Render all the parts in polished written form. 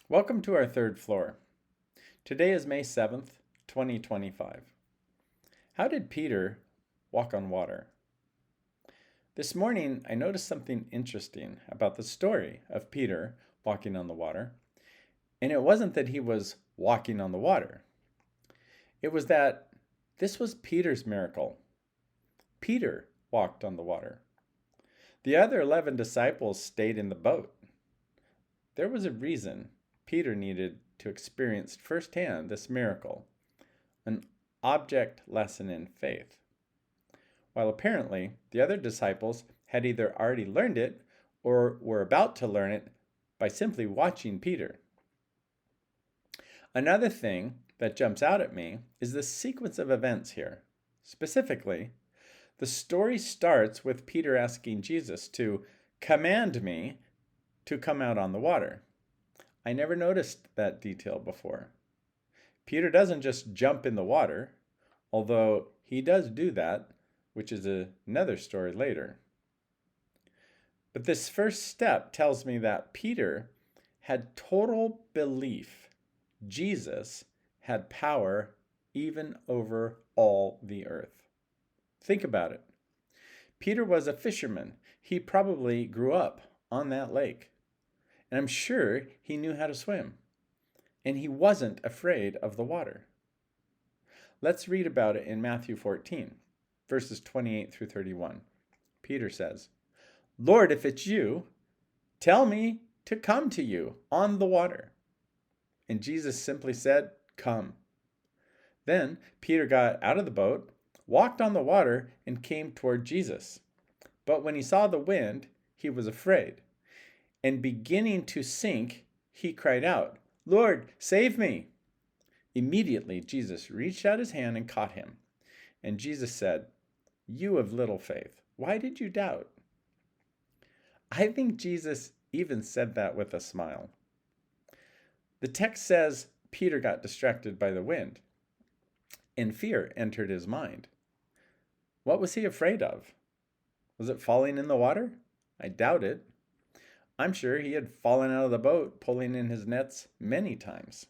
Welcome to our third floor. Today is May 7th, 2025. How did Peter walk on water? This morning, I noticed something interesting about the story of Peter walking on the water. And it wasn't that he was walking on the water, it was that this was Peter's miracle. Peter walked on the water. The other 11 disciples stayed in the boat. There was a reason Peter needed to experience firsthand this miracle, an object lesson in faith, while apparently the other disciples had either already learned it or were about to learn it by simply watching Peter. Another thing that jumps out at me is the sequence of events here. Specifically, the story starts with Peter asking Jesus to command me to come out on the water. I never noticed that detail before. Peter doesn't just jump in the water, although he does do that, which is another story later. But this first step tells me that Peter had total belief Jesus had power even over all the earth. Think about it. Peter was a fisherman. He probably grew up on that lake. And I'm sure he knew how to swim. And he wasn't afraid of the water. Let's read about it in Matthew 14, verses 28 through 31. Peter says, "Lord, if it's you, tell me to come to you on the water." And Jesus simply said, "Come." Then Peter got out of the boat, walked on the water, and came toward Jesus. But when he saw the wind, he was afraid. And beginning to sink, he cried out, "Lord, save me." Immediately, Jesus reached out his hand and caught him. And Jesus said, "You of little faith, why did you doubt?" I think Jesus even said that with a smile. The text says Peter got distracted by the wind, and fear entered his mind. What was he afraid of? Was it falling in the water? I doubt it. I'm sure he had fallen out of the boat, pulling in his nets many times.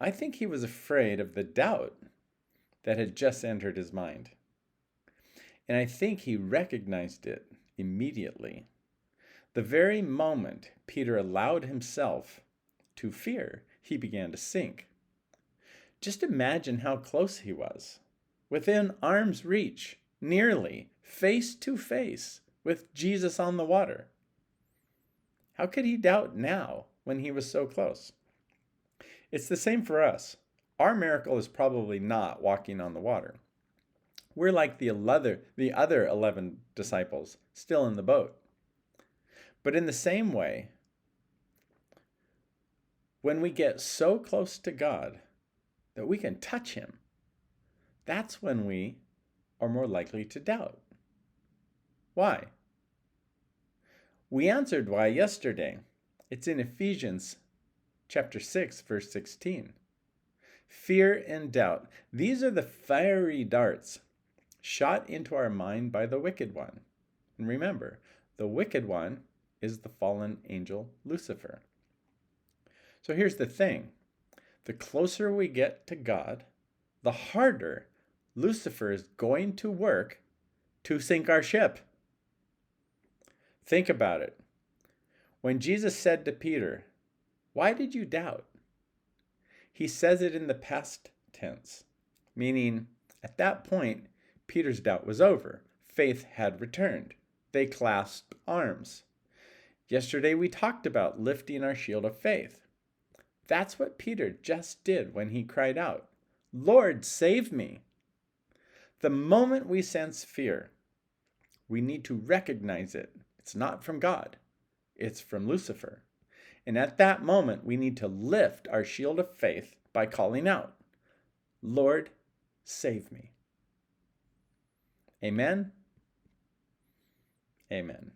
I think he was afraid of the doubt that had just entered his mind. And I think he recognized it immediately. The very moment Peter allowed himself to fear, he began to sink. Just imagine how close he was, within arm's reach, nearly face to face with Jesus on the water. How could he doubt now when he was so close? It's the same for us. Our miracle is probably not walking on the water. We're like the other 11 disciples, still in the boat. But in the same way, when we get so close to God that we can touch him, that's when we are more likely to doubt. Why? We answered why yesterday. It's in Ephesians chapter 6, verse 16. Fear and doubt. These are the fiery darts shot into our mind by the wicked one. And remember, the wicked one is the fallen angel Lucifer. So here's the thing. The closer we get to God, the harder Lucifer is going to work to sink our ship. Think about it. When Jesus said to Peter, "Why did you doubt?" he says it in the past tense, meaning at that point, Peter's doubt was over. Faith had returned. They clasped arms. Yesterday, we talked about lifting our shield of faith. That's what Peter just did when he cried out, "Lord, save me." The moment we sense fear, we need to recognize it. It's not from God. It's from Lucifer. And at that moment, we need to lift our shield of faith by calling out, "Lord, save me." Amen? Amen.